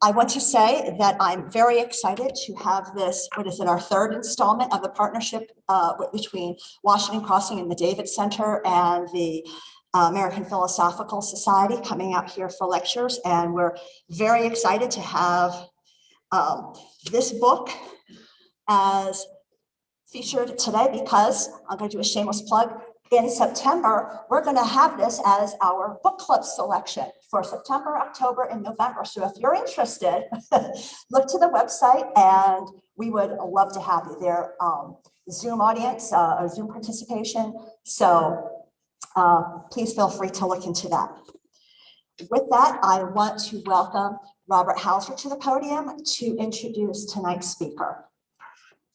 I want to say that I'm very excited to have this, what is it, our third installment of the partnership between Washington Crossing and the David Center and the American Philosophical Society coming out here for lectures. And we're very excited to have this book as featured today, because I'm going to do a shameless plug. In September, we're going to have this as our book club selection for September, October, and November. So if you're interested, look to the website, and we would love to have you there. Zoom audience, or Zoom participation. So please feel free to look into that. With that, I want to welcome Robert Hauser to the podium to introduce tonight's speaker.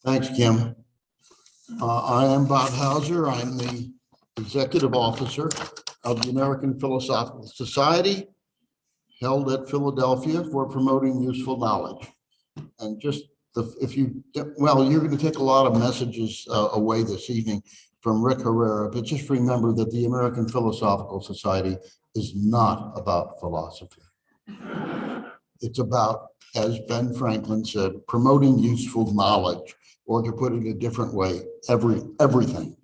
Thanks, Kim. I am Bob Hauser. I'm the Executive Officer of the American Philosophical Society, held at Philadelphia for promoting useful knowledge. And just you're going to take a lot of messages away this evening from Rick Herrera, but just remember that the American Philosophical Society is not about philosophy. It's about, as Ben Franklin said, promoting useful knowledge, or to put it a different way, everything.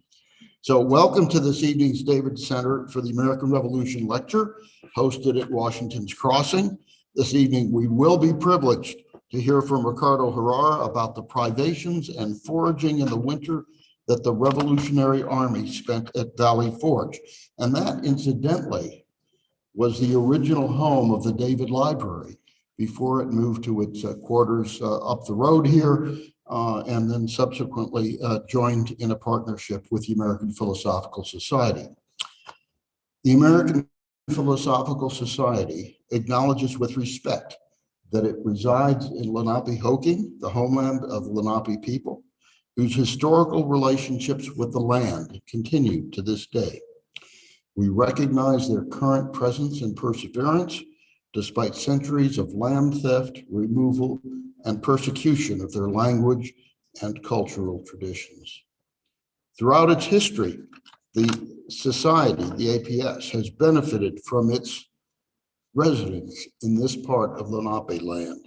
So welcome to this evening's David Center for the American Revolution lecture, hosted at Washington's Crossing. This evening, we will be privileged to hear from Ricardo Herrera about the privations and foraging in the winter that the Revolutionary Army spent at Valley Forge. And that, incidentally, was the original home of the David Library before it moved to its quarters up the road here, and then subsequently joined in a partnership with the American Philosophical Society. The American Philosophical Society acknowledges with respect that it resides in Lenape-Hoking, the homeland of Lenape people, whose historical relationships with the land continue to this day. We recognize their current presence and perseverance despite centuries of land theft, removal, and persecution of their language and cultural traditions. Throughout its history, the society, the APS, has benefited from its residents in this part of Lenape land.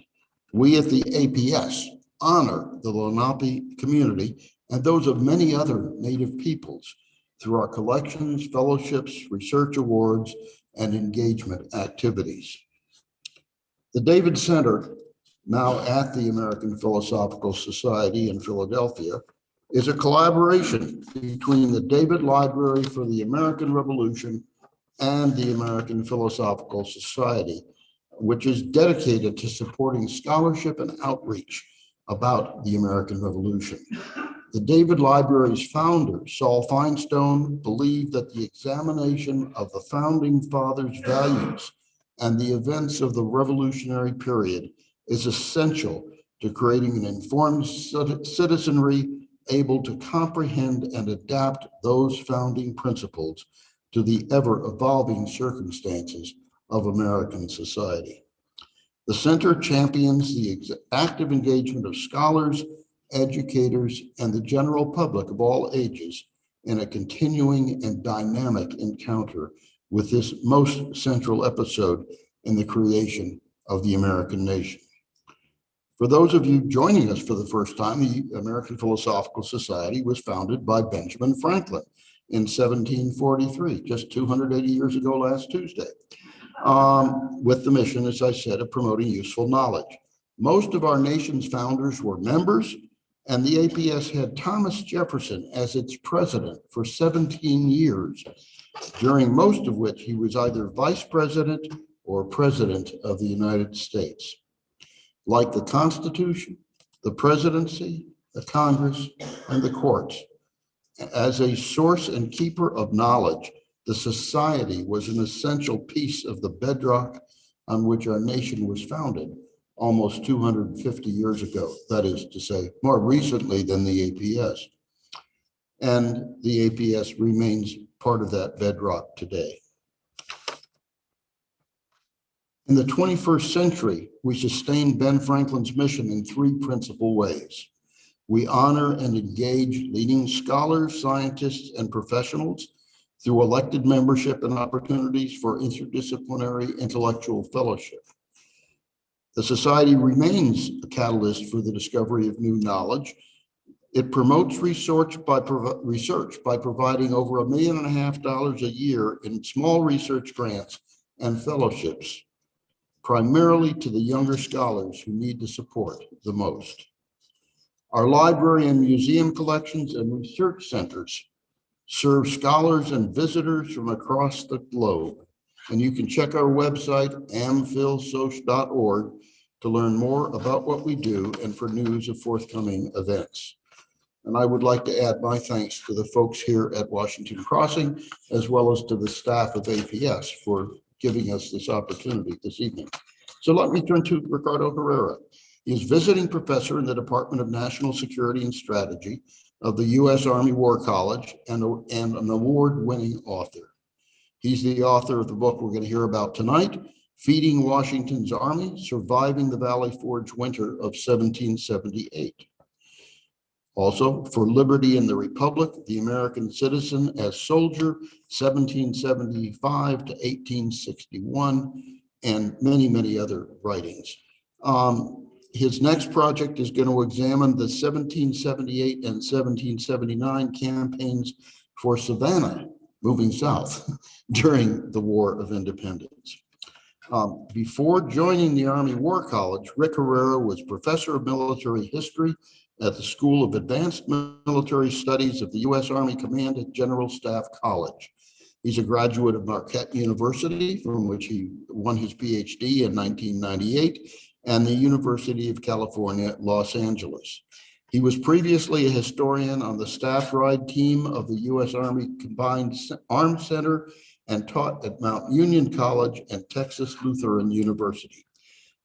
We at the APS honor the Lenape community and those of many other Native peoples through our collections, fellowships, research awards, and engagement activities. The David Center, now at the American Philosophical Society in Philadelphia, is a collaboration between the David Library for the American Revolution and the American Philosophical Society, which is dedicated to supporting scholarship and outreach about the American Revolution. The David Library's founder, Saul Feinstone, believed that the examination of the Founding Fathers' values and the events of the revolutionary period is essential to creating an informed citizenry able to comprehend and adapt those founding principles to the ever-evolving circumstances of American society. The center champions the active engagement of scholars, educators, and the general public of all ages in a continuing and dynamic encounter with this most central episode in the creation of the American nation. For those of you joining us for the first time, the American Philosophical Society was founded by Benjamin Franklin in 1743, just 280 years ago last Tuesday, with the mission, as I said, of promoting useful knowledge. Most of our nation's founders were members, and the APS had Thomas Jefferson as its president for 17 years, during most of which he was either vice president or president of the United States. Like the Constitution, the presidency, the Congress, and the courts, as a source and keeper of knowledge, the society was an essential piece of the bedrock on which our nation was founded almost 250 years ago. That is to say, more recently than the APS. And the APS remains part of that bedrock today. In the 21st century, we sustain Ben Franklin's mission in three principal ways. We honor and engage leading scholars, scientists, and professionals through elected membership and opportunities for interdisciplinary intellectual fellowship. The Society remains a catalyst for the discovery of new knowledge. It promotes research by providing over $1.5 million a year in small research grants and fellowships, primarily to the younger scholars who need the support the most. Our library and museum collections and research centers serve scholars and visitors from across the globe. And you can check our website, amphilsoc.org, to learn more about what we do and for news of forthcoming events. And I would like to add my thanks to the folks here at Washington Crossing, as well as to the staff of APS for giving us this opportunity this evening. So let me turn to Ricardo Herrera. He is visiting professor in the Department of National Security and Strategy of the U.S. Army War College and an award-winning author. He's the author of the book we're going to hear about tonight, Feeding Washington's Army, Surviving the Valley Forge Winter of 1778. Also, For Liberty and the Republic, The American Citizen as Soldier, 1775 to 1861, and many, many other writings. His next project is going to examine the 1778 and 1779 campaigns for Savannah, moving south, during the War of Independence. Before joining the Army War College, Rick Herrera was professor of military history at the School of Advanced Military Studies of the U.S. Army Command and General Staff College. He's a graduate of Marquette University, from which he won his PhD in 1998, and the University of California, Los Angeles. He was previously a historian on the staff ride team of the U.S. Army Combined Arms Center and taught at Mount Union College and Texas Lutheran University.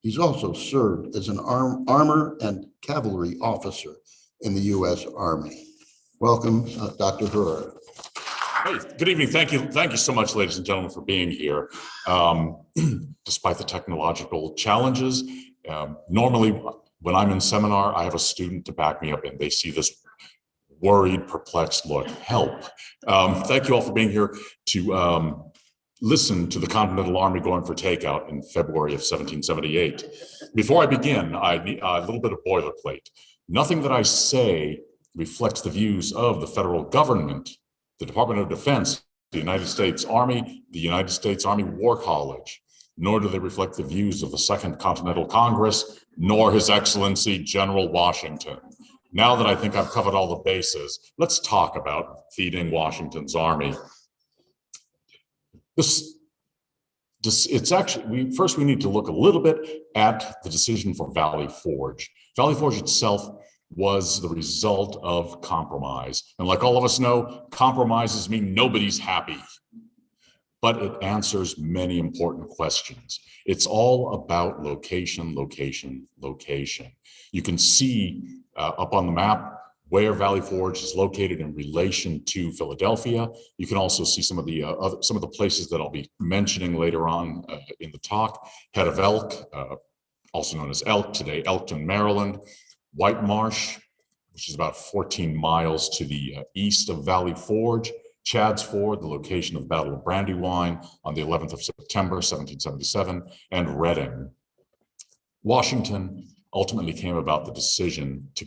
He's also served as an armor and cavalry officer in the U.S. Army. Welcome, Dr. Herrera. Hey, good evening. Thank you. Thank you so much, ladies and gentlemen, for being here. Despite the technological challenges, normally when I'm in seminar, I have a student to back me up and they see this worried, perplexed look. Help. Thank you all for being here to listen to the Continental Army going for takeout in February of 1778. Before I begin, I need a little bit of boilerplate. Nothing that I say reflects the views of the federal government, the Department of Defense, the United States Army, the United States Army War College, nor do they reflect the views of the Second Continental Congress, nor His Excellency General Washington. Now that I think I've covered all the bases, let's talk about feeding Washington's army. It's actually, first we need to look a little bit at the decision for Valley Forge. Valley Forge itself was the result of compromise. And like all of us know, compromises mean nobody's happy, but it answers many important questions. It's all about location, location, location. You can see up on the map where Valley Forge is located in relation to Philadelphia. You can also see some of the places that I'll be mentioning later on in the talk. Head of Elk, also known as Elk, today Elkton, Maryland. White Marsh, which is about 14 miles to the east of Valley Forge. Chad's Ford, the location of the Battle of Brandywine on the 11th of September, 1777, and Reading. Washington ultimately came about the decision to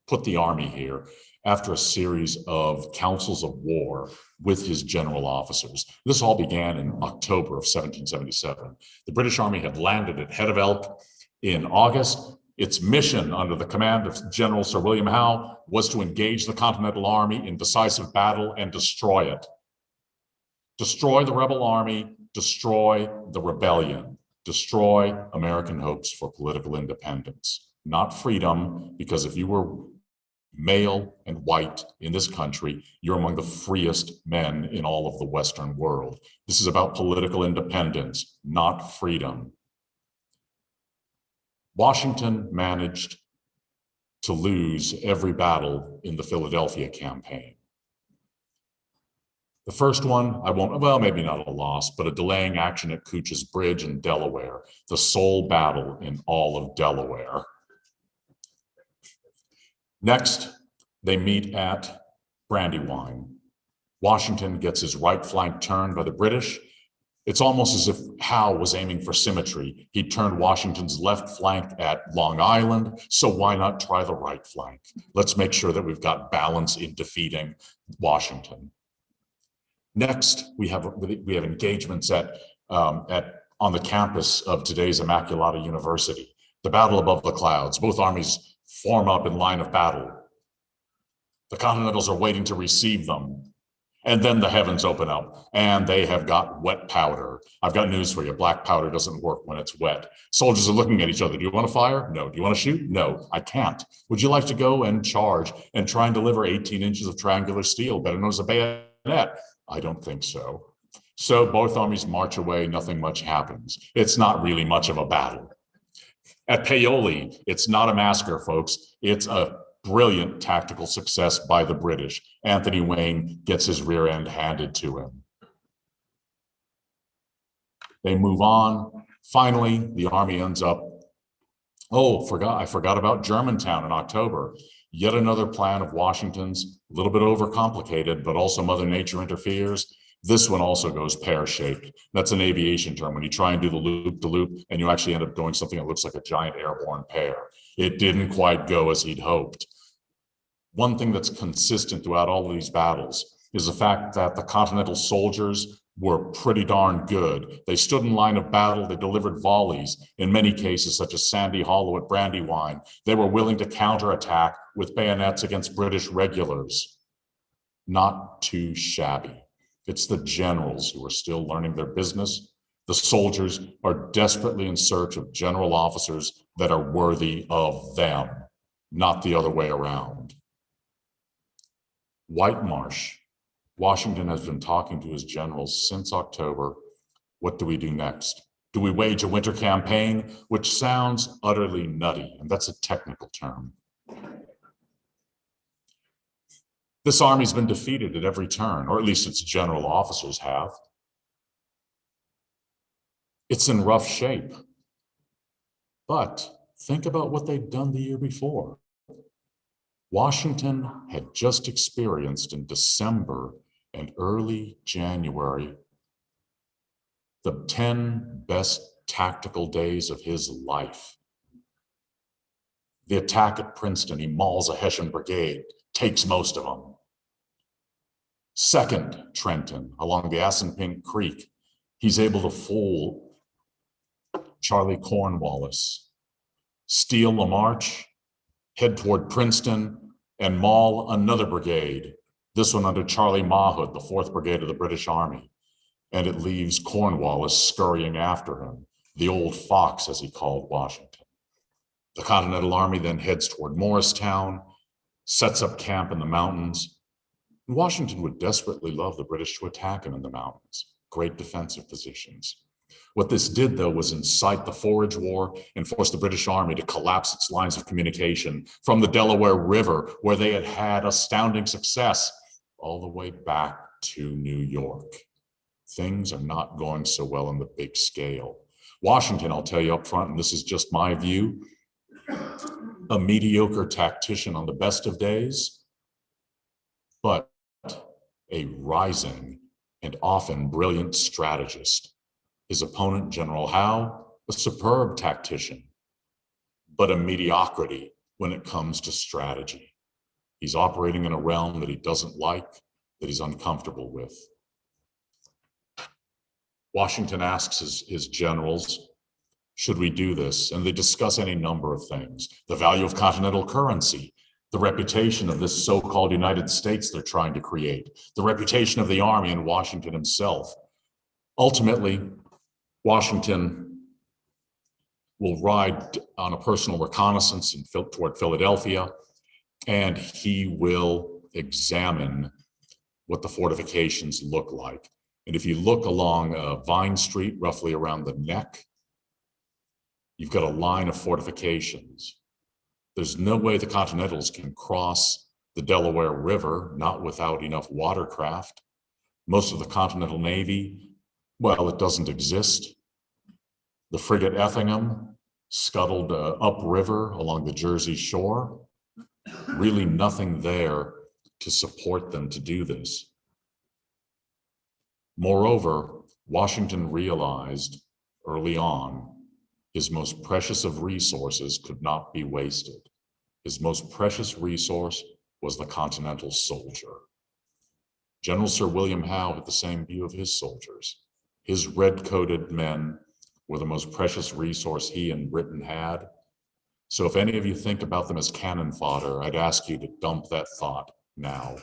put the army here after a series of councils of war with his general officers. This all began in October of 1777. The British Army had landed at Head of Elk in August. Its mission under the command of General Sir William Howe was to engage the Continental Army in decisive battle and destroy it. Destroy the rebel army, destroy the rebellion, destroy American hopes for political independence, not freedom, because if you were male and white in this country, you're among the freest men in all of the Western world. This is about political independence, not freedom. Washington managed to lose every battle in the Philadelphia campaign. The first one, well, maybe not a loss, but a delaying action at Couch's Bridge in Delaware, the sole battle in all of Delaware. Next, they meet at Brandywine. Washington gets his right flank turned by the British. It's almost as if Howe was aiming for symmetry. He turned Washington's left flank at Long Island, so why not try the right flank? Let's make sure that we've got balance in defeating Washington. Next, we have engagements on the campus of today's Immaculata University. The battle above the clouds. Both armies form up in line of battle. The Continentals are waiting to receive them. And then the heavens open up and they have got wet powder. I've got news for you. Black powder doesn't work when it's wet. Soldiers are looking at each other. Do you want to fire? No. Do you want to shoot? No, I can't. Would you like to go and charge and try and deliver 18 inches of triangular steel, better known as a bayonet? I don't think so. So both armies march away. Nothing much happens. It's not really much of a battle. At Paoli, it's not a massacre, folks. It's a brilliant tactical success by the British. Anthony Wayne gets his rear end handed to him. They move on. Finally, the army ends up, I forgot about Germantown in October. Yet another plan of Washington's, a little bit overcomplicated, but also Mother Nature interferes. This one also goes pear-shaped. That's an aviation term. When you try and do the loop-de-loop and you actually end up doing something that looks like a giant airborne pear. It didn't quite go as he'd hoped. One thing that's consistent throughout all of these battles is the fact that the Continental soldiers were pretty darn good. They stood in line of battle, they delivered volleys, in many cases, such as Sandy Hollow at Brandywine. They were willing to counterattack with bayonets against British regulars. Not too shabby. It's the generals who are still learning their business. The soldiers are desperately in search of general officers that are worthy of them, not the other way around. White Marsh. Washington has been talking to his generals since October. What do we do next? Do we wage a winter campaign? Which sounds utterly nutty, and that's a technical term. This army's been defeated at every turn, or at least its general officers have. It's in rough shape. But think about what they'd done the year before. Washington had just experienced in December and early January the 10 best tactical days of his life. The attack at Princeton, he mauls a Hessian brigade, takes most of them. Second, Trenton, along the Assunpink Creek, he's able to fool Charlie Cornwallis, steal a march, head toward Princeton, and maul another brigade, this one under Charlie Mahood, the 4th Brigade of the British Army. And it leaves Cornwallis scurrying after him, the old fox, as he called Washington. The Continental Army then heads toward Morristown, sets up camp in the mountains. Washington would desperately love the British to attack him in the mountains, great defensive positions. What this did, though, was incite the Forage War and force the British Army to collapse its lines of communication from the Delaware River, where they had had astounding success, all the way back to New York. Things are not going so well on the big scale. Washington, I'll tell you up front, and this is just my view, a mediocre tactician on the best of days, but a rising and often brilliant strategist. His opponent, General Howe, a superb tactician, but a mediocrity when it comes to strategy. He's operating in a realm that he doesn't like, that he's uncomfortable with. Washington asks his generals, should we do this? And they discuss any number of things. The value of continental currency, the reputation of this so-called United States they're trying to create, the reputation of the army and Washington himself. Ultimately, Washington will ride on a personal reconnaissance toward Philadelphia, and he will examine what the fortifications look like. And if you look along Vine Street, roughly around the neck, you've got a line of fortifications. There's no way the Continentals can cross the Delaware River, not without enough watercraft. Most of the Continental Navy, well, it doesn't exist. The frigate Effingham scuttled upriver along the Jersey shore. Really nothing there to support them to do this. Moreover, Washington realized early on his most precious of resources could not be wasted. His most precious resource was the Continental soldier. General Sir William Howe had the same view of his soldiers. His red-coated men were the most precious resource he and Britain had. So if any of you think about them as cannon fodder, I'd ask you to dump that thought now.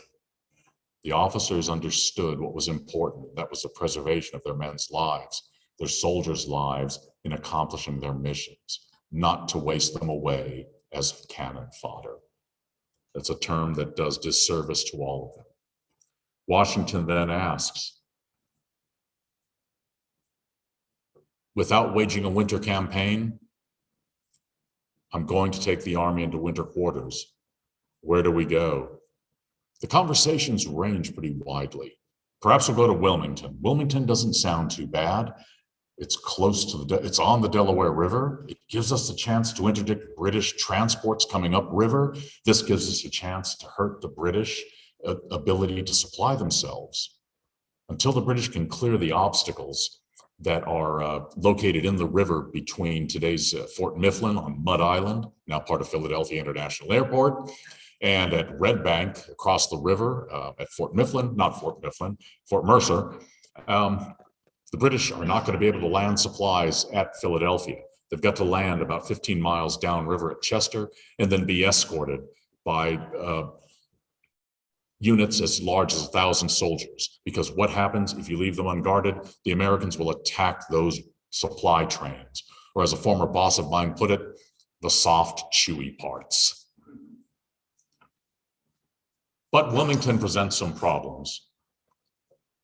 The officers understood what was important. That was the preservation of their men's lives, their soldiers' lives in accomplishing their missions, not to waste them away as cannon fodder. That's a term that does disservice to all of them. Washington then asks, without waging a winter campaign, I'm going to take the army into winter quarters. Where do we go? The conversations range pretty widely. Perhaps we'll go to Wilmington. Wilmington doesn't sound too bad. It's close to it's on the Delaware River. It gives us a chance to interdict British transports coming upriver. This gives us a chance to hurt the British ability to supply themselves. Until the British can clear the obstacles that are located in the river between today's Fort Mifflin on Mud Island, now part of Philadelphia International Airport, and at Red Bank across the river at Fort Mifflin, not Fort Mifflin, Fort Mercer. The British are not going to be able to land supplies at Philadelphia. They've got to land about 15 miles downriver at Chester and then be escorted by units as large as 1,000 soldiers. Because what happens if you leave them unguarded? The Americans will attack those supply trains, or as a former boss of mine put it, the soft, chewy parts. But Wilmington presents some problems.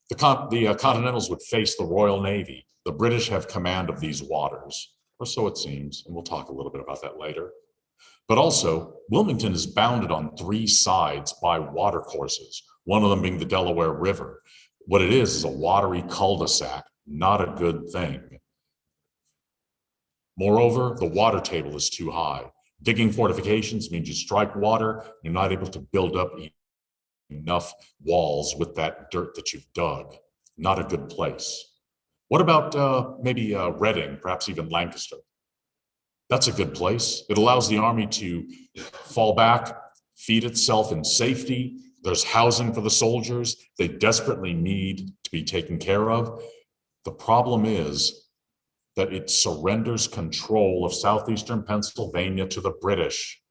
The Continentals would face the Royal Navy. The British have command of these waters, or so it seems, and we'll talk a little bit about that later. But also, Wilmington is bounded on 3 sides by watercourses, one of them being the Delaware River. What it is a watery cul-de-sac, not a good thing. Moreover, the water table is too high. Digging fortifications means you strike water, you're not able to build up enough walls with that dirt that you've dug. Not a good place. What about maybe Reading, perhaps even Lancaster? That's a good place. It allows the army to fall back, feed itself in safety. There's housing for the soldiers. They desperately need to be taken care of. The problem is that it surrenders control of southeastern Pennsylvania to the British.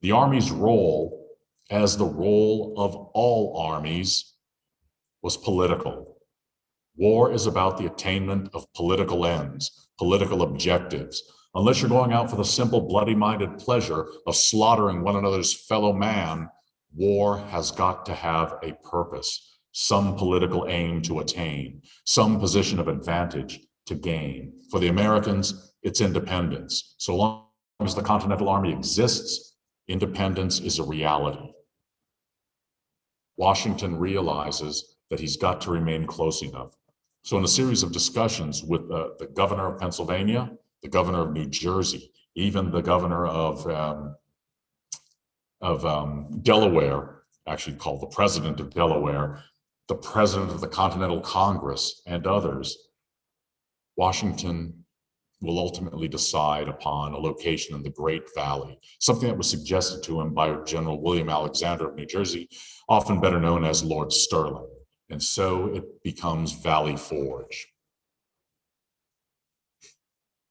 The army's role, as the role of all armies, was political. War is about the attainment of political ends, political objectives. Unless you're going out for the simple bloody-minded pleasure of slaughtering one another's fellow man, war has got to have a purpose, some political aim to attain, some position of advantage to gain. For the Americans, it's independence. So long as the Continental Army exists, independence is a reality. Washington realizes that he's got to remain close enough. So in a series of discussions with the governor of Pennsylvania, the governor of New Jersey, even the governor of Delaware, actually called the president of Delaware, the president of the Continental Congress, and others, Washington will ultimately decide upon a location in the Great Valley, something that was suggested to him by General William Alexander of New Jersey, often better known as Lord Stirling. And so it becomes Valley Forge.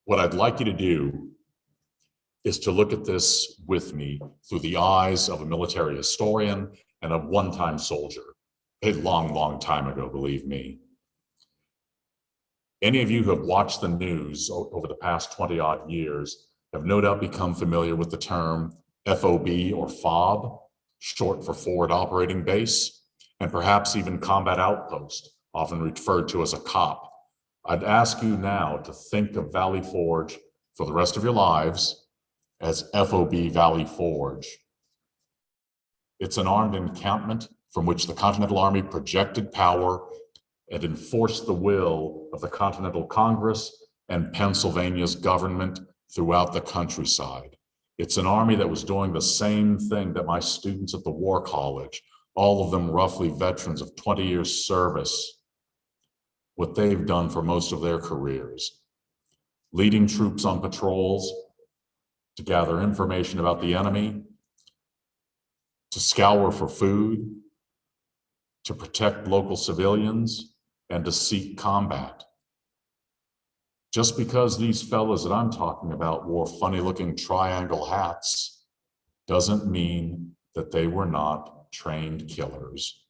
What I'd like you to do is to look at this with me through the eyes of a military historian and a one-time soldier, a long, long time ago, believe me. Any of you who have watched the news over the past 20-odd years have no doubt become familiar with the term FOB or FOB, short for Forward Operating Base, and perhaps even Combat Outpost, often referred to as a COP. I'd ask you now to think of Valley Forge for the rest of your lives as FOB Valley Forge. It's an armed encampment from which the Continental Army projected power and enforced the will of the Continental Congress and Pennsylvania's government throughout the countryside. It's an army that was doing the same thing that my students at the War College, all of them roughly veterans of 20 years service, what they've done for most of their careers, leading troops on patrols to gather information about the enemy, to scour for food, to protect local civilians, and to seek combat. Just because these fellas that I'm talking about wore funny-looking triangle hats doesn't mean that they were not trained killers.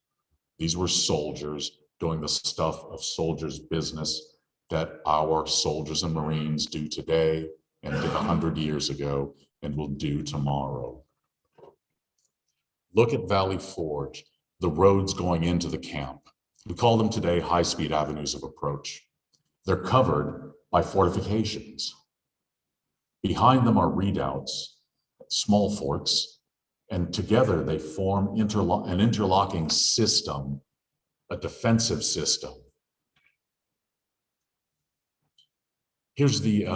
These were soldiers doing the stuff of soldiers' business that our soldiers and Marines do today and did 100 years ago and will do tomorrow. Look at Valley Forge, the roads going into the camp. We call them today high-speed avenues of approach. They're covered by fortifications. Behind them are redoubts, small forts, and together they form an interlocking system, a defensive system. Here's the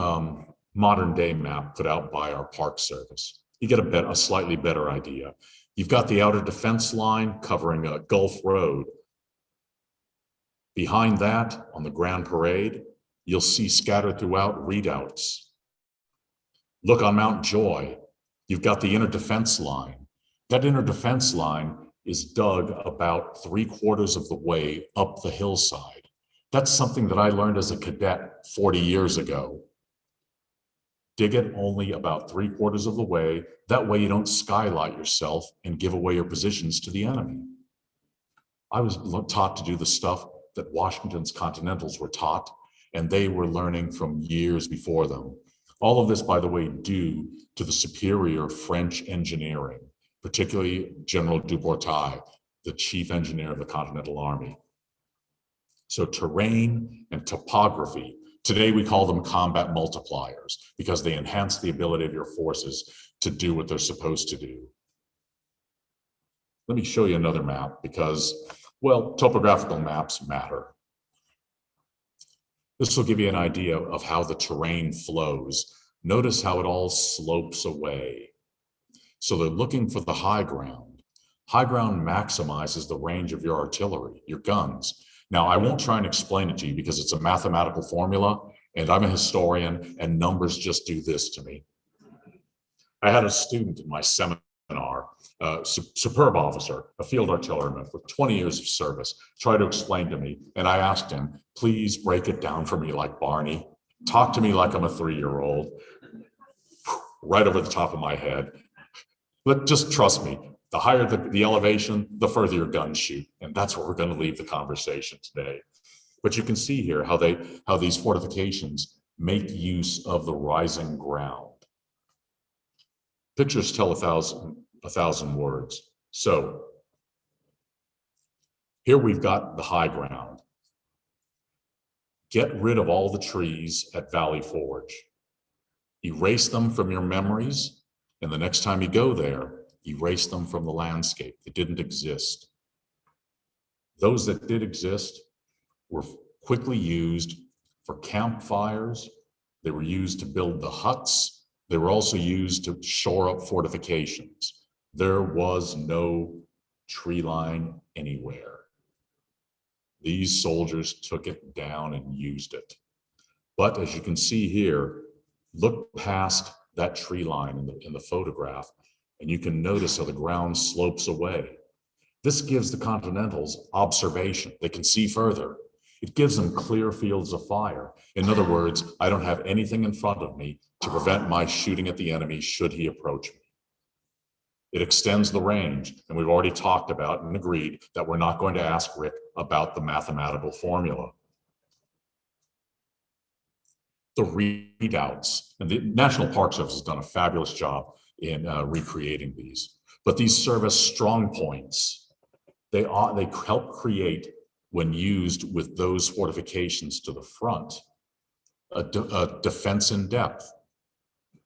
modern day map put out by our Park Service. You get a slightly better idea. You've got the outer defense line covering a Gulf Road. Behind that, on the Grand Parade, you'll see scattered throughout redoubts. Look on Mount Joy, you've got the inner defense line. That inner defense line is dug about 3/4 of the way up the hillside. That's something that I learned as a cadet 40 years ago. Dig it only about 3/4 of the way. That way you don't skylight yourself and give away your positions to the enemy. I was taught to do the stuff that Washington's Continentals were taught, and they were learning from years before them. All of this, by the way, due to the superior French engineering, particularly General Duportail, the chief engineer of the Continental Army. So terrain and topography, today we call them combat multipliers because they enhance the ability of your forces to do what they're supposed to do. Let me show you another map because, well, topographical maps matter. This will give you an idea of how the terrain flows. Notice how it all slopes away. So they're looking for the high ground. High ground maximizes the range of your artillery, your guns. Now, I won't try and explain it to you because it's a mathematical formula, and I'm a historian, and numbers just do this to me. I had a student in my seminar, superb officer, a field artilleryman with 20 years of service, try to explain to me, and I asked him, please break it down for me like Barney. Talk to me like I'm a 3-year-old. Right over the top of my head. But just trust me, the higher the elevation, the further your guns shoot. And that's what we're going to leave the conversation today. But you can see here how these fortifications make use of the rising ground. Pictures tell a thousand words. So here we've got the high ground. Get rid of all the trees at Valley Forge. Erase them from your memories, and the next time you go there, erase them from the landscape. They didn't exist. Those that did exist were quickly used for campfires. They were used to build the huts. They were also used to shore up fortifications. There was no tree line anywhere. These soldiers took it down and used it. But as you can see here, look past that tree line in the photograph, and you can notice how the ground slopes away. This gives the Continentals observation. They can see further. It gives them clear fields of fire. In other words, I don't have anything in front of me to prevent my shooting at the enemy should he approach me. It extends the range, and we've already talked about and agreed that we're not going to ask Rick about the mathematical formula. The redoubts, and the National Park Service has done a fabulous job in recreating these, but these serve as strong points. They help create, when used with those fortifications to the front, a defense in depth.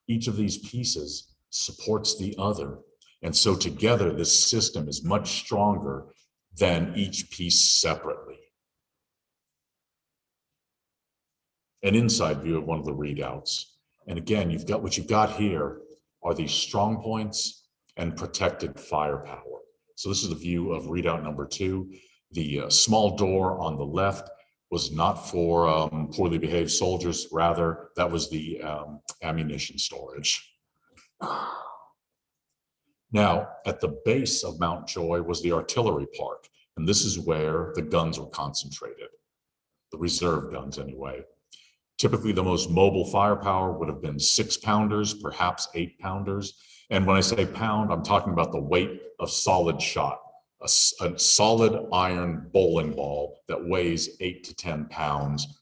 Each of these pieces supports the other, and so together this system is much stronger than each piece separately. An inside view of one of the redoubts. And again, what you've got here are these strong points and protected firepower. So this is the view of redoubt number 2. The small door on the left was not for poorly behaved soldiers. Rather, that was the ammunition storage. Now, at the base of Mount Joy was the artillery park, and this is where the guns were concentrated, the reserve guns anyway. Typically, the most mobile firepower would have been 6-pounders, perhaps 8-pounders. And when I say pound, I'm talking about the weight of solid shot, a solid iron bowling ball that weighs 8 to 10 pounds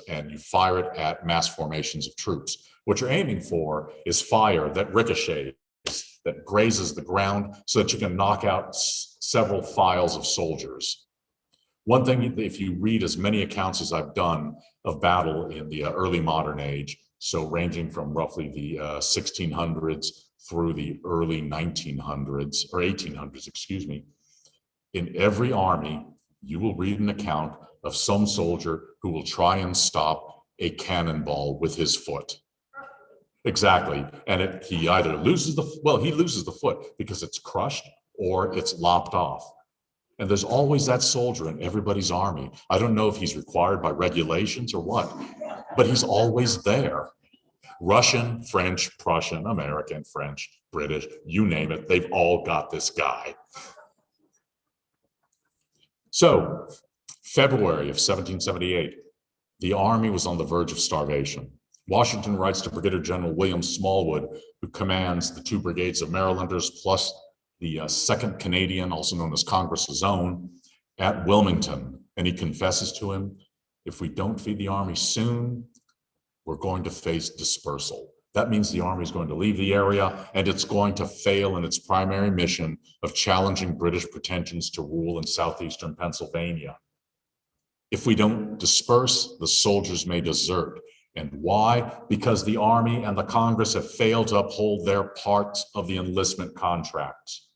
and you fire it at mass formations of troops. What you're aiming for is fire that ricochets, that grazes the ground so that you can knock out several files of soldiers. One thing, if you read as many accounts as I've done of battle in the early modern age, so ranging from roughly the 1600s through the early 1900s or 1800s, excuse me, in every army, you will read an account of some soldier who will try and stop a cannonball with his foot. Exactly, and he either loses the foot because it's crushed or it's lopped off. And there's always that soldier in everybody's army. I don't know if he's required by regulations or what, but he's always there. Russian, French, Prussian, American, French, British, you name it, they've all got this guy. So, February of 1778, the army was on the verge of starvation. Washington writes to Brigadier General William Smallwood, who commands the 2 brigades of Marylanders plus the 2nd Canadian, also known as Congress's own, at Wilmington. And he confesses to him, if we don't feed the army soon, we're going to face dispersal. That means the army is going to leave the area and it's going to fail in its primary mission of challenging British pretensions to rule in southeastern Pennsylvania. If we don't disperse, the soldiers may desert. And why? Because the Army and the Congress have failed to uphold their parts of the enlistment contracts.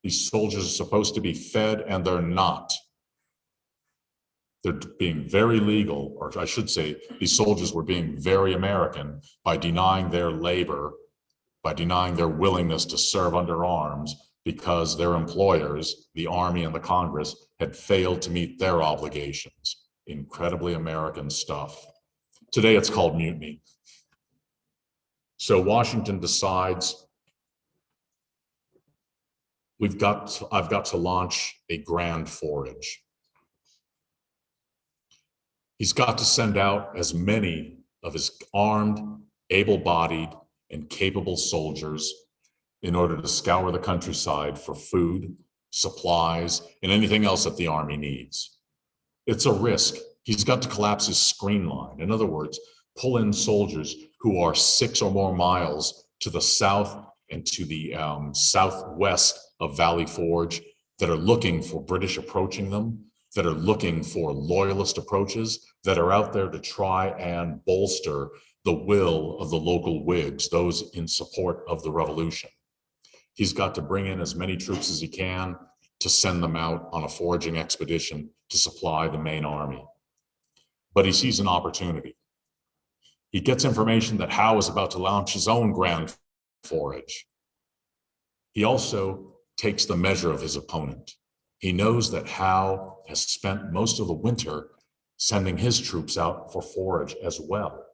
These soldiers are supposed to be fed and they're not. They're being very legal, or I should say, these soldiers were being very American by denying their labor, by denying their willingness to serve under arms because their employers, the Army and the Congress, had failed to meet their obligations. Incredibly American stuff. Today it's called mutiny. So Washington decides I've got to launch a grand forage. He's got to send out as many of his armed, able-bodied, and capable soldiers in order to scour the countryside for food, supplies, and anything else that the army needs. It's a risk. He's got to collapse his screen line. In other words, pull in soldiers who are 6 or more miles to the south and to the southwest of Valley Forge that are looking for British approaching them, that are looking for loyalist approaches, that are out there to try and bolster the will of the local Whigs, those in support of the revolution. He's got to bring in as many troops as he can to send them out on a foraging expedition to supply the main army. But he sees an opportunity. He gets information that Howe is about to launch his own grand forage. He also takes the measure of his opponent. He knows that Howe has spent most of the winter sending his troops out for forage as well.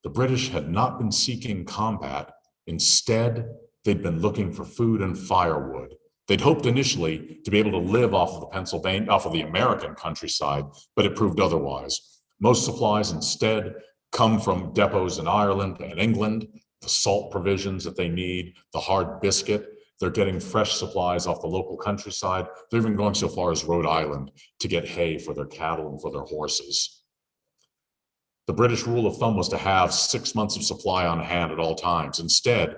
The British had not been seeking combat. Instead, they'd been looking for food and firewood. They'd hoped initially to be able to live off of the American countryside, but it proved otherwise. Most supplies instead come from depots in Ireland and England, the salt provisions that they need, the hard biscuit. They're getting fresh supplies off the local countryside. They're even going so far as Rhode Island to get hay for their cattle and for their horses. The British rule of thumb was to have 6 months of supply on hand at all times. Instead,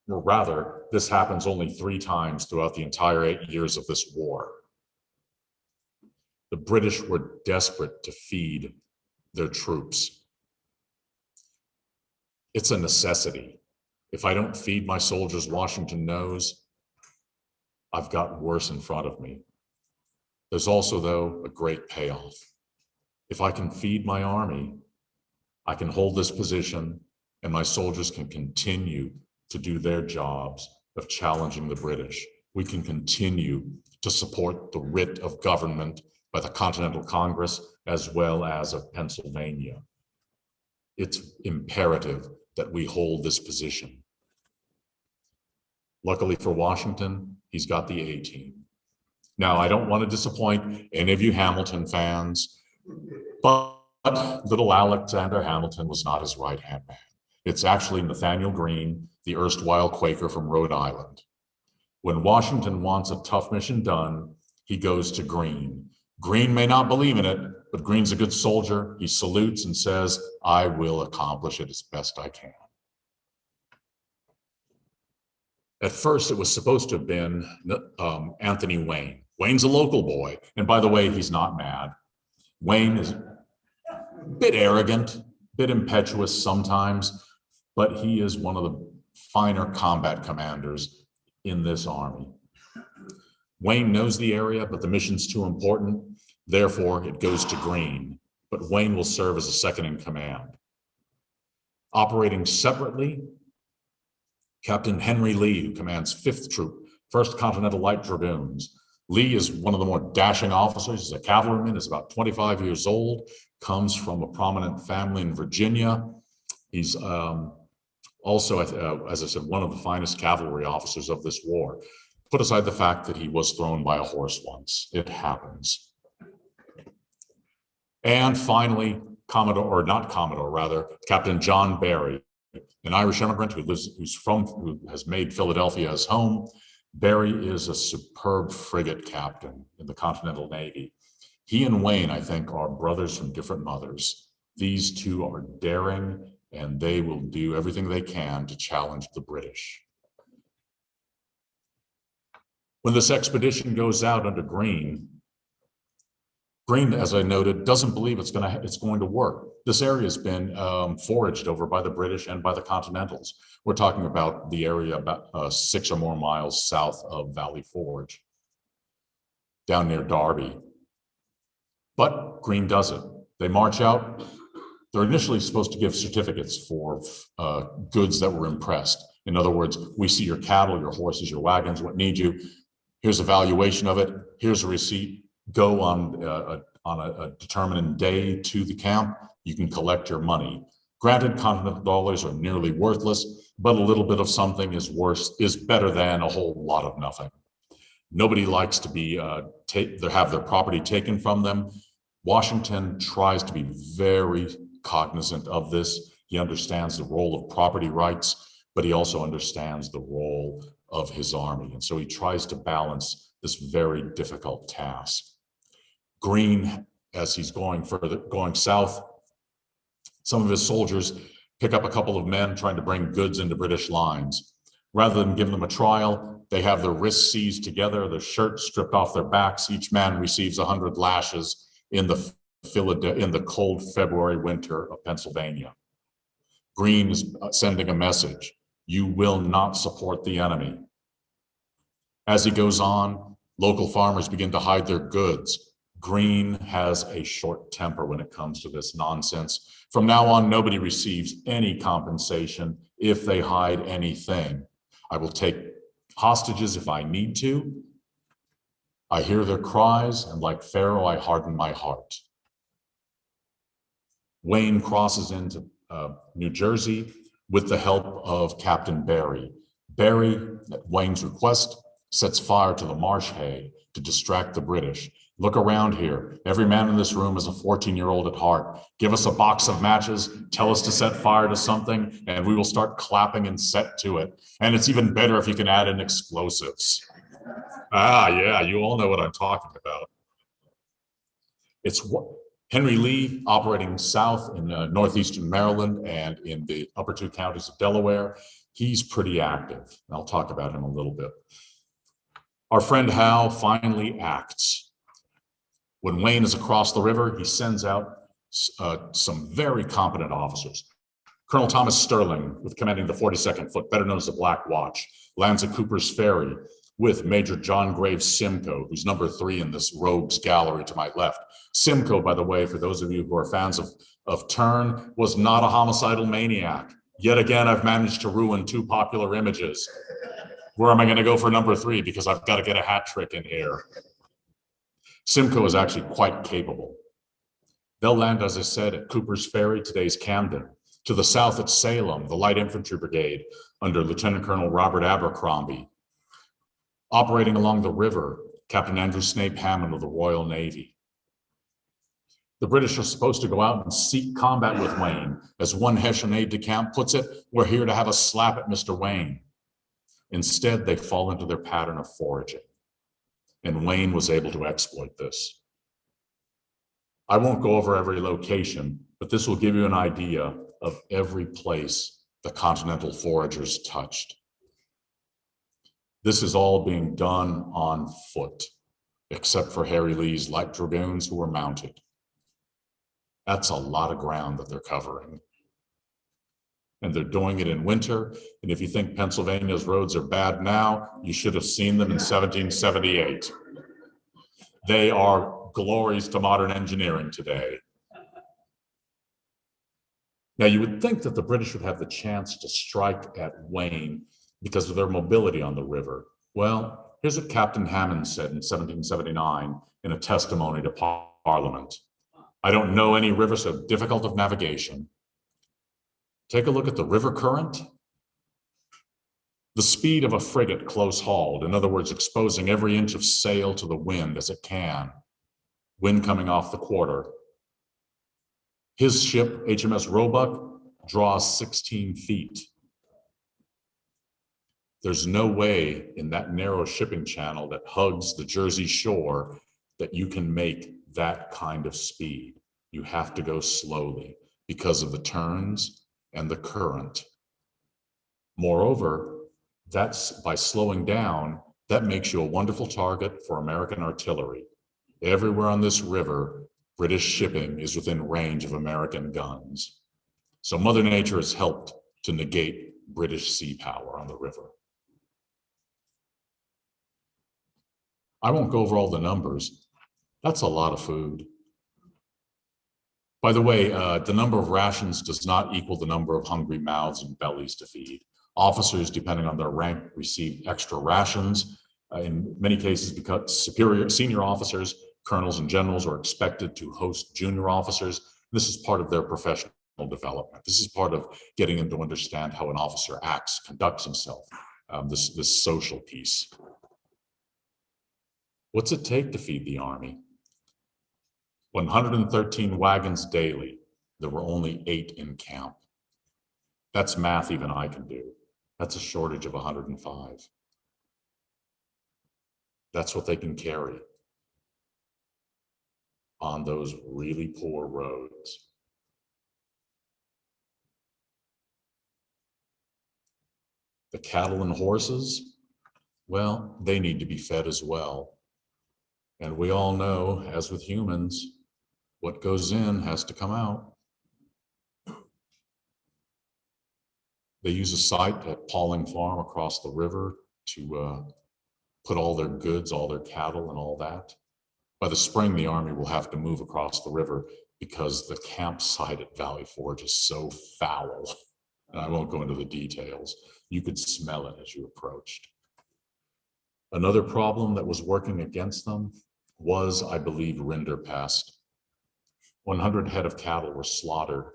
or rather, this happens only 3 times throughout the entire 8 years of this war. The British were desperate to feed their troops. It's a necessity. If I don't feed my soldiers, Washington knows, I've got worse in front of me. There's also, though, a great payoff. If I can feed my army, I can hold this position and my soldiers can continue to do their jobs of challenging the British. We can continue to support the writ of government by the Continental Congress, as well as of Pennsylvania. It's imperative that we hold this position. Luckily for Washington, he's got the A team. Now, I don't want to disappoint any of you Hamilton fans, but little Alexander Hamilton was not his right-hand man. It's actually Nathaniel Greene, the erstwhile Quaker from Rhode Island. When Washington wants a tough mission done, he goes to Greene. Greene may not believe in it, but Greene's a good soldier. He salutes and says, I will accomplish it as best I can. At first, it was supposed to have been Anthony Wayne. Wayne's a local boy. And by the way, he's not mad. Wayne is a bit arrogant, a bit impetuous sometimes, but he is one of the finer combat commanders in this army. Wayne knows the area, but the mission's too important. Therefore, it goes to Greene, but Wayne will serve as a second in command. Operating separately, Captain Henry Lee, who commands 5th Troop, 1st Continental Light Dragoons. Lee is one of the more dashing officers. He's a cavalryman, is about 25 years old, comes from a prominent family in Virginia. He's also, as I said, one of the finest cavalry officers of this war. Put aside the fact that he was thrown by a horse once. It happens. And finally, Captain John Barry, an Irish immigrant who has made Philadelphia his home. Barry is a superb frigate captain in the Continental Navy. He and Wayne, I think, are brothers from different mothers. These two are daring, and they will do everything they can to challenge the British. When this expedition goes out under Greene, as I noted, doesn't believe it's going to work. This area has been foraged over by the British and by the Continentals. We're talking about the area about 6 or more miles south of Valley Forge, down near Derby. But Greene does it. They march out. They're initially supposed to give certificates for goods that were impressed. In other words, we see your cattle, your horses, your wagons, what need you. Here's a valuation of it. Here's a receipt. Go on a determined day to the camp. You can collect your money. Granted, continental dollars are nearly worthless, but a little bit of something is better than a whole lot of nothing. Nobody likes to be have their property taken from them. Washington tries to be very cognizant of this. He understands the role of property rights, but he also understands the role of his army. And so he tries to balance this very difficult task. Greene, as he's going south, some of his soldiers pick up a couple of men trying to bring goods into British lines. Rather than give them a trial, they have their wrists seized together, their shirts stripped off their backs. Each man receives 100 lashes in the cold February winter of Pennsylvania. Greene is sending a message: you will not support the enemy. As he goes on, local farmers begin to hide their goods. Greene has a short temper when it comes to this nonsense. From now on, nobody receives any compensation if they hide anything. I will take hostages if I need to. I hear their cries, and like Pharaoh, I harden my heart. Wayne crosses into New Jersey with the help of Captain Barry. Barry, at Wayne's request, sets fire to the marsh hay to distract the British. Look around here. Every man in this room is a 14-year-old at heart. Give us a box of matches, tell us to set fire to something, and we will start clapping and set to it. And it's even better if you can add in explosives. Yeah, you all know what I'm talking about. It's Henry Lee, operating south in northeastern Maryland and in the upper 2 counties of Delaware. He's pretty active. I'll talk about him a little bit. Our friend Howe finally acts. When Wayne is across the river, he sends out some very competent officers. Colonel Thomas Sterling, with commanding the 42nd Foot, better known as the Black Watch, lands at Cooper's Ferry with Major John Graves Simcoe, who's number 3 in this rogues gallery to my left. Simcoe, by the way, for those of you who are fans of Turn, was not a homicidal maniac. Yet again, I've managed to ruin 2 popular images. Where am I going to go for number 3? Because I've got to get a hat trick in here. Simcoe is actually quite capable. They'll land, as I said, at Cooper's Ferry, today's Camden. To the south at Salem, the Light Infantry Brigade under Lieutenant Colonel Robert Abercrombie. Operating along the river, Captain Andrew Snape Hammond of the Royal Navy. The British are supposed to go out and seek combat with Wayne. As one Hessian aide-de-camp puts it, we're here to have a slap at Mr. Wayne. Instead, they fall into their pattern of foraging. And Wayne was able to exploit this. I won't go over every location, but this will give you an idea of every place the Continental foragers touched. This is all being done on foot, except for Harry Lee's light dragoons who were mounted. That's a lot of ground that they're covering. And they're doing it in winter. And if you think Pennsylvania's roads are bad now, you should have seen them in 1778. They are glories to modern engineering today. Now, you would think that the British would have the chance to strike at Wayne because of their mobility on the river. Well, here's what Captain Hammond said in 1779 in a testimony to Parliament. I don't know any river so difficult of navigation. Take a look at the river current. The speed of a frigate close hauled, in other words, exposing every inch of sail to the wind as it can, wind coming off the quarter. His ship, HMS Roebuck, draws 16 feet. There's no way in that narrow shipping channel that hugs the Jersey shore that you can make that kind of speed. You have to go slowly because of the turns and the current. Moreover, that's by slowing down, that makes you a wonderful target for American artillery. Everywhere on this river, British shipping is within range of American guns. So Mother Nature has helped to negate British sea power on the river. I won't go over all the numbers. That's a lot of food. By the way, the number of rations does not equal the number of hungry mouths and bellies to feed. Officers, depending on their rank, receive extra rations. In many cases, because senior officers, colonels and generals are expected to host junior officers. This is part of their professional development. This is part of getting them to understand how an officer acts, conducts himself, this social piece. What's it take to feed the Army? 113 wagons daily. There were only 8 in camp. That's math even I can do. That's a shortage of 105. That's what they can carry on those really poor roads. The cattle and horses, well, they need to be fed as well. And we all know, as with humans, what goes in has to come out. They use a site at Pauling Farm across the river to put all their goods, all their cattle and all that. By the spring, the Army will have to move across the river because the campsite at Valley Forge is so foul. And I won't go into the details. You could smell it as you approached. Another problem that was working against them was, I believe, rinderpest. 100 head of cattle were slaughtered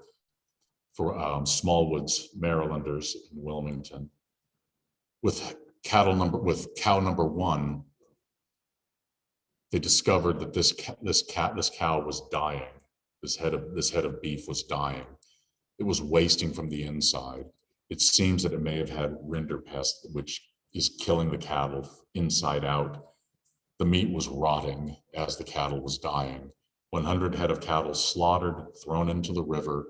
for Smallwood's Marylanders in Wilmington. With cow number 1, they discovered that this cow was dying. This head of beef was dying. It was wasting from the inside. It seems that it may have had rinderpest, which is killing the cattle inside out. The meat was rotting as the cattle was dying. 100 head of cattle slaughtered, thrown into the river.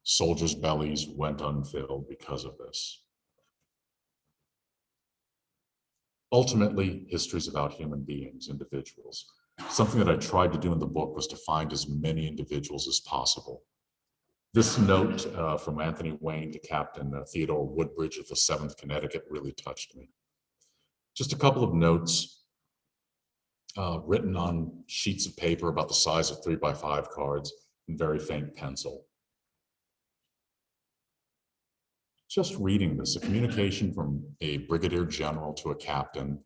Soldiers' bellies went unfilled because of this. Ultimately, history is about human beings, individuals. Something that I tried to do in the book was to find as many individuals as possible. This note from Anthony Wayne to Captain Theodore Woodbridge of the 7th Connecticut really touched me. Just a couple of notes written on sheets of paper about the size of 3x5 cards in very faint pencil. Just reading this, a communication from a brigadier general to a captain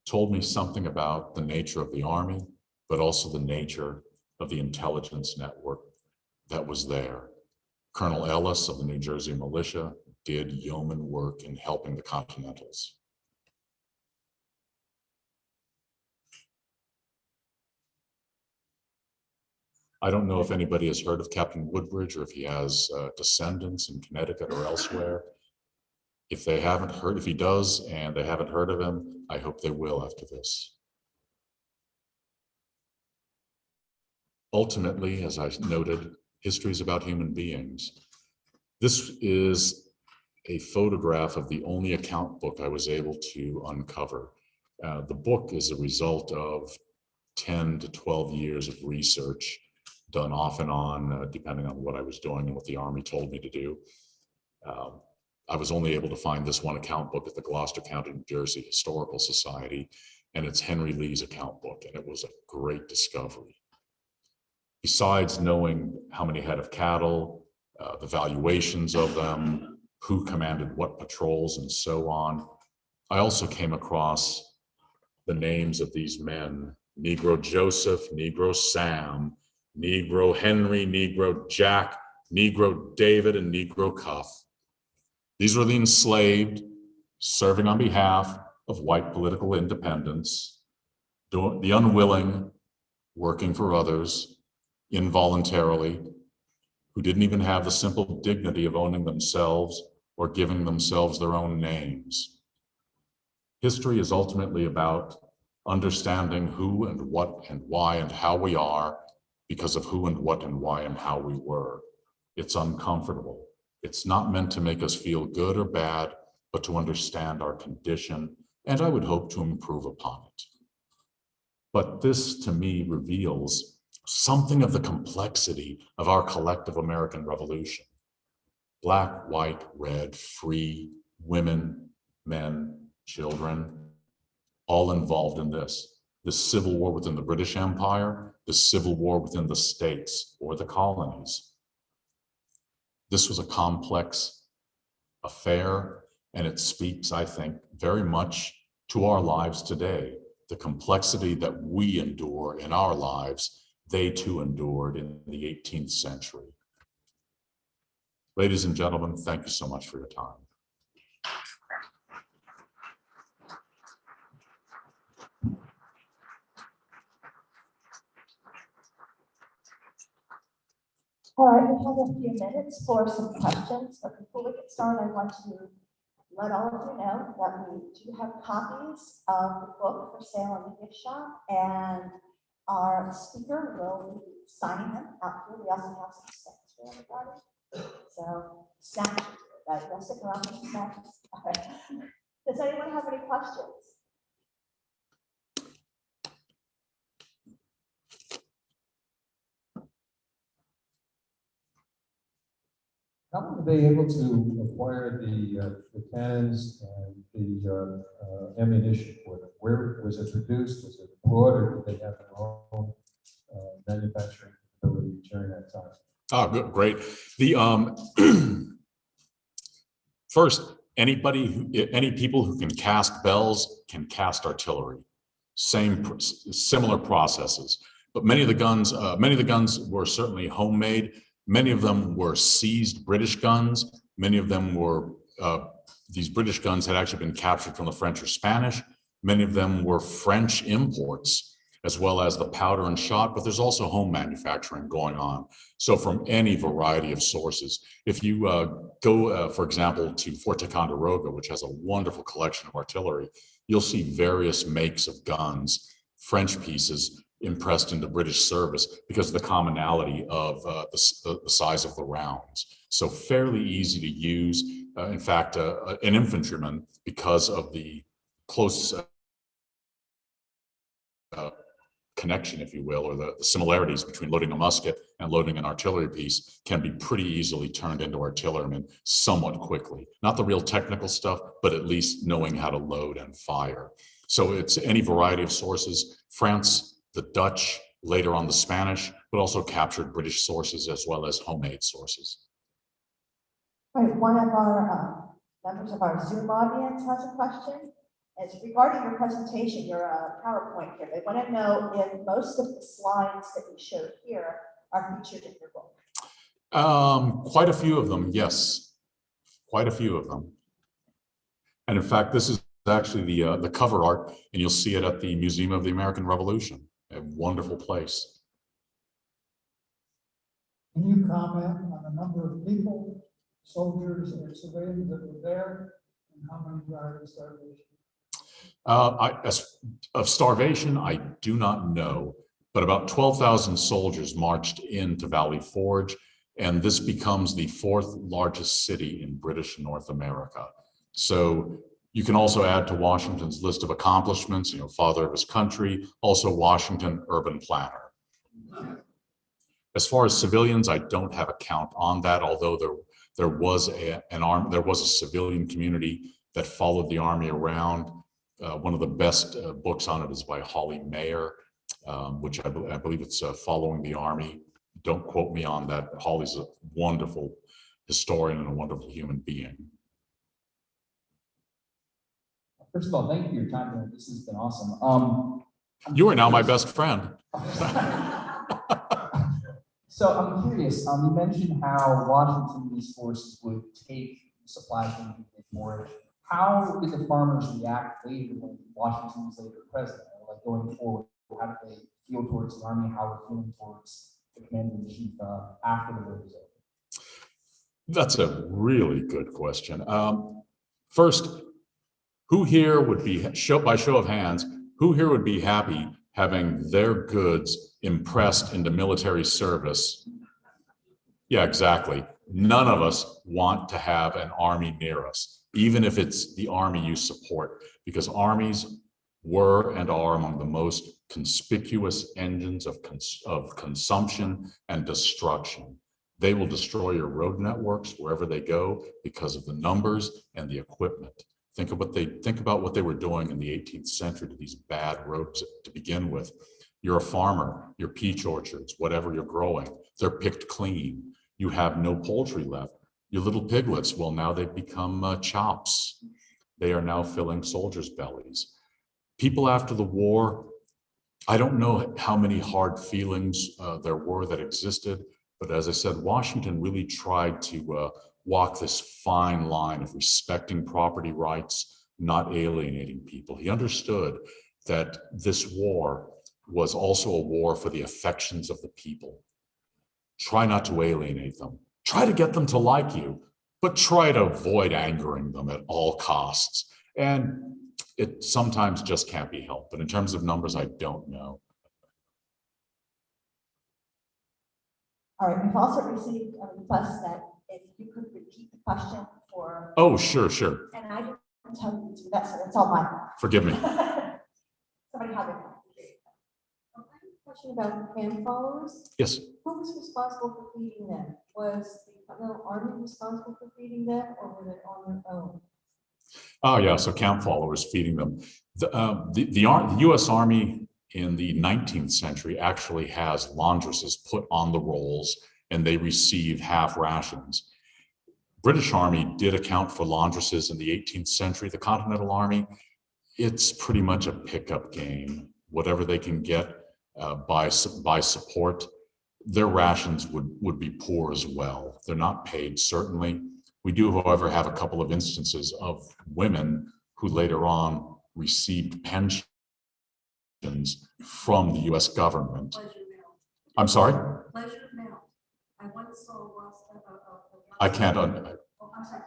told me something about the nature of the Army, but also the nature of the intelligence network that was there. Colonel Ellis of the New Jersey Militia did yeoman work in helping the Continentals. I don't know if anybody has heard of Captain Woodbridge or if he has descendants in Connecticut or elsewhere. If they haven't heard, if he does and they haven't heard of him, I hope they will after this. Ultimately, as I noted, history is about human beings. This is a photograph of the only account book I was able to uncover. The book is a result of 10 to 12 years of research done off and on, depending on what I was doing and what the Army told me to do. I was only able to find this one account book at the Gloucester County, New Jersey Historical Society, and it's Henry Lee's account book, and it was a great discovery. Besides knowing how many head of cattle, the valuations of them, who commanded what patrols, and so on, I also came across the names of these men: Negro Joseph, Negro Sam, Negro Henry, Negro Jack, Negro David, and Negro Cuff. These were the enslaved serving on behalf of white political independence, the unwilling working for others involuntarily, who didn't even have the simple dignity of owning themselves or giving themselves their own names. History is ultimately about understanding who and what and why and how we are because of who and what and why and how we were. It's uncomfortable. It's not meant to make us feel good or bad, but to understand our condition, and I would hope to improve upon it. But this, to me, reveals something of the complexity of our collective American Revolution. Black, white, red, free, women, men, children, all involved in this. The civil war within the British Empire, the civil war within the states or the colonies. This was a complex affair, and it speaks, I think, very much to our lives today. The complexity that we endure in our lives, they too endured in the 18th century. Ladies and gentlemen, thank you so much for your time. All right, we have a few minutes for some questions, but before we get started, I want to let all of you know that we do have copies of the book for sale in the gift shop, and our speaker will be signing them out here. We also have some snacks for everybody. So snacks, right? You'll stick around for some snacks. All right. Does anyone have any questions? How were they able to acquire the cannons and the ammunition for them? Where was it produced? Was it brought, or did they have their own manufacturing ability during that time? Oh, good, great. The first, any people who can cast bells can cast artillery. Similar processes, but many of the guns were certainly homemade. Many of them were seized British guns. Many of them were, these British guns had actually been captured from the French or Spanish. Many of them were French imports, as well as the powder and shot, but there's also home manufacturing going on. So from any variety of sources. If you go, for example, to Fort Ticonderoga, which has a wonderful collection of artillery, you'll see various makes of guns, French pieces, impressed into British service because of the commonality of the size of the rounds. So fairly easy to use. In fact, an infantryman, because of the close connection, if you will, or the similarities between loading a musket and loading an artillery piece, can be pretty easily turned into artillerymen somewhat quickly. Not the real technical stuff, but at least knowing how to load and fire. So it's any variety of sources. France, the Dutch, later on the Spanish, but also captured British sources as well as homemade sources. All right, one of our members of our Zoom audience has a question. is regarding your presentation, your PowerPoint here. They want to know if most of the slides that you showed here are featured in your book. Quite a few of them, yes. Quite a few of them. And in fact, this is actually the cover art, and you'll see it at the Museum of the American Revolution. A wonderful place. Can you comment on the number of people, soldiers or civilians that were there, and how many died of starvation? Of starvation, I do not know, but about 12,000 soldiers marched into Valley Forge, and this becomes the 4th largest city in British North America. So you can also add to Washington's list of accomplishments, you know, father of his country, also Washington urban planner. As far as civilians, I don't have a count on that, although there was a civilian community that followed the army around. One of the best books on it is by Holly Mayer, which I believe it's Following the Army. Don't quote me on that. Holly's a wonderful historian and a wonderful human being. First of all, thank you for your time tonight. This has been awesome. You are now my best friend. So I'm curious, you mentioned how Washington and these forces would take supplies from the forage. How did the farmers react later when Washington was later president? Like going forward, how did they feel towards the army? How were they feeling towards the commander-in-chief after the war was over? That's a really good question. First, who here would be, by show of hands, who here would be happy having their goods impressed into military service? Yeah, exactly. None of us want to have an army near us, even if it's the army you support, because armies were and are among the most conspicuous engines of consumption and destruction. They will destroy your road networks wherever they go because of the numbers and the equipment. Think about what they were doing in the 18th century to these bad roads to begin with. You're a farmer, your peach orchards, whatever you're growing, they're picked clean. You have no poultry left. Your little piglets, well, now they've become chops. They are now filling soldiers' bellies. People after the war, I don't know how many hard feelings there were that existed, but as I said, Washington really tried to walk this fine line of respecting property rights, not alienating people. He understood that this war was also a war for the affections of the people. Try not to alienate them. Try to get them to like you, but try to avoid angering them at all costs. And it sometimes just can't be helped. But in terms of numbers, I don't know. All right, we've also received a request that if you could repeat the question for. Oh, sure. And I didn't tell you to do that, so that's all my fault. Forgive me. Somebody had it. I have a question about camp followers. Yes. Who was responsible for feeding them? Was the Continental Army responsible for feeding them, or were they on their own? Oh, yeah. So camp followers feeding them. The U.S. Army in the 19th century actually has laundresses put on the rolls, and they receive half rations. British Army did account for laundresses in the 18th century. The Continental Army, it's pretty much a pickup game. Whatever they can get by support, their rations would be poor as well. They're not paid, certainly. We do, however, have a couple of instances of women who later on received pensions from the U.S. government. I'm sorry? Pleasure Mount. I once saw I can't. I'm sorry.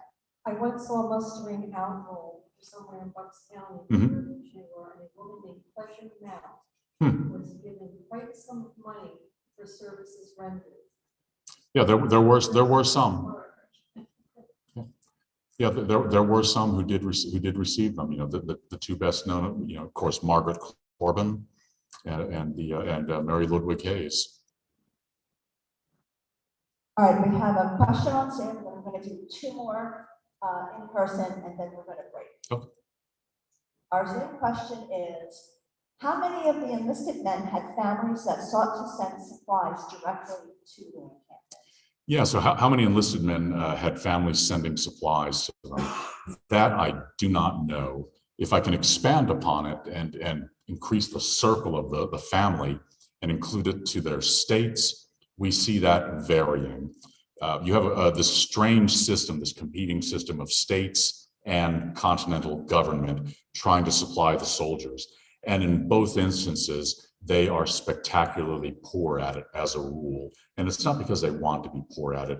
I once saw a mustering out roll somewhere in Bucks County. Mhm. Where a woman named Pleasure Mount was given quite a sum of money for services rendered. Yeah, there were some. Yeah, there were some who did receive them. You know, the two best known, you know, of course, Margaret Corbin and Mary Ludwig Hayes. All right, we have a question on Zoom, and we're going to do two more in person, and then we're going to break. Okay. Our Zoom question is, how many of the enlisted men had families that sought to send supplies directly to the encampment? Yeah, so how many enlisted men had families sending supplies to them? That I do not know. If I can expand upon it and increase the circle of the family and include it to their states, we see that varying. You have this strange system, this competing system of states and continental government trying to supply the soldiers. And in both instances, they are spectacularly poor at it as a rule. And it's not because they want to be poor at it.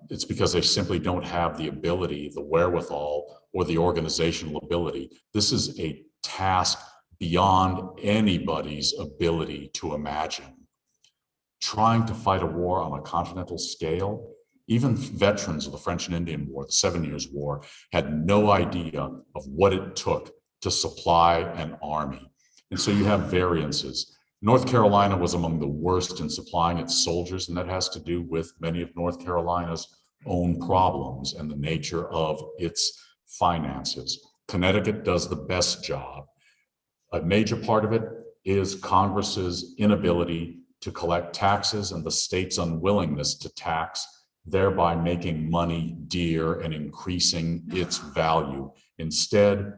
It's because they simply don't have the ability, the wherewithal, or the organizational ability. This is a task beyond anybody's ability to imagine. Trying to fight a war on a continental scale, even veterans of the French and Indian War, the 7 Years' War, had no idea of what it took to supply an army. And so you have variances. North Carolina was among the worst in supplying its soldiers, and that has to do with many of North Carolina's own problems and the nature of its finances. Connecticut does the best job. A major part of it is Congress's inability to collect taxes and the state's unwillingness to tax, thereby making money dear and increasing its value. Instead,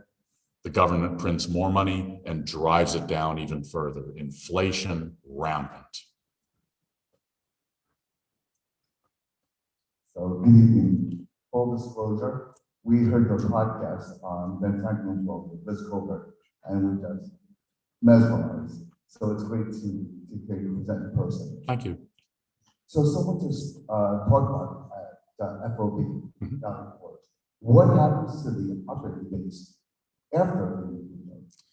the government prints more money and drives it down even further. Inflation rampant. So, good evening. Full disclosure, we heard your podcast on Ben Franklin's book, Liz Colbert, and we just mesmerized. So it's great to hear you present in person. Thank you. So someone just talked about FOB, Valley Forge. What happens to the operating base after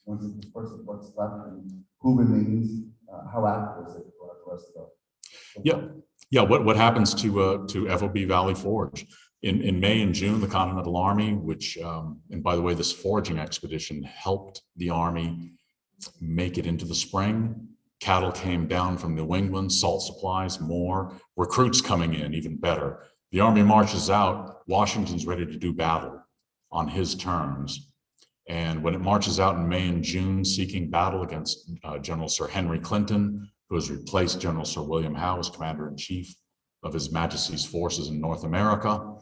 once it's dispersed, what's left, and who remains, how active is it throughout the rest of the Yeah. What happens to FOB Valley Forge? In May and June, the Continental Army, which, and by the way, this foraging expedition helped the Army make it into the spring. Cattle came down from New England, salt supplies, more, recruits coming in, even better. The Army marches out, Washington's ready to do battle on his terms. And when it marches out in May and June, seeking battle against General Sir Henry Clinton, who has replaced General Sir William Howe as Commander-in-Chief of His Majesty's forces in North America,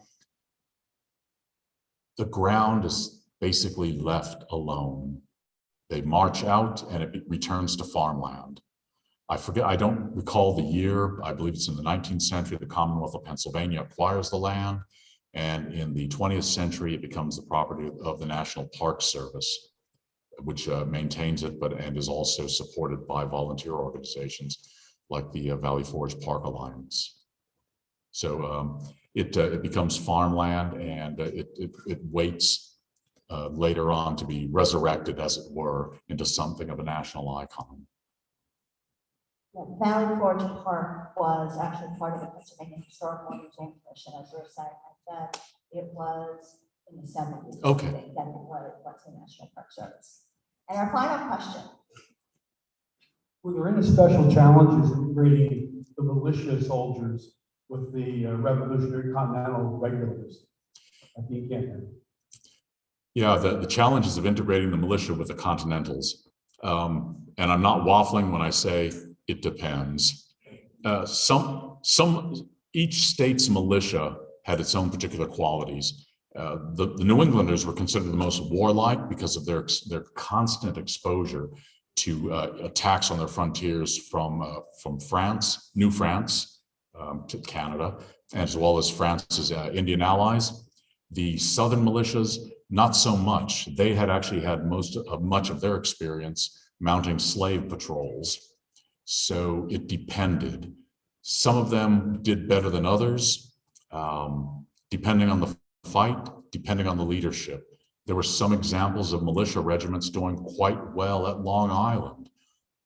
the ground is basically left alone. They march out and it returns to farmland. I don't recall the year. I believe it's in the 19th century, the Commonwealth of Pennsylvania acquires the land. And in the 20th century, it becomes the property of the National Park Service, which maintains it, and is also supported by volunteer organizations like the Valley Forge Park Alliance. So it becomes farmland, and it waits later on to be resurrected, as it were, into something of a national icon. Valley Forge Park was actually part of the Pennsylvania Historical Museum Commission, as you were saying, and then it was in the 70s. Okay. Then it was the National Park Service. And our final question. Were there any special challenges in integrating the militia soldiers with the Revolutionary Continental regulars at the encampment? Yeah, the challenges of integrating the militia with the Continentals. And I'm not waffling when I say it depends. Each state's militia had its own particular qualities. The New Englanders were considered the most warlike because of their constant exposure to attacks on their frontiers from France, New France, to Canada, as well as France's Indian allies. The Southern militias, not so much. They had actually had much of their experience mounting slave patrols. So it depended. Some of them did better than others, depending on the fight, depending on the leadership. There were some examples of militia regiments doing quite well at Long Island.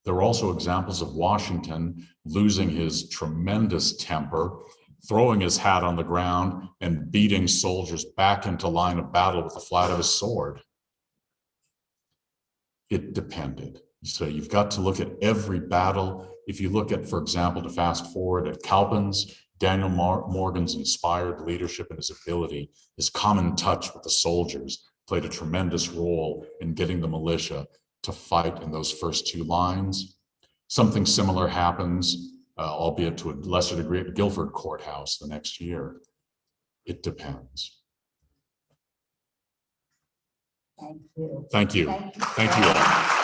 There were also examples of Washington losing his tremendous temper, throwing his hat on the ground and beating soldiers back into line of battle with the flat of his sword. It depended. So you've got to look at every battle. If you look at, for example, to fast forward at Cowpens, Daniel Morgan's inspired leadership and his ability, his common touch with the soldiers played a tremendous role in getting the militia to fight in those first two lines. Something similar happens, albeit to a lesser degree, at Guilford Courthouse the next year. It depends. Thank you. Thank you. Thank you. Thank you all.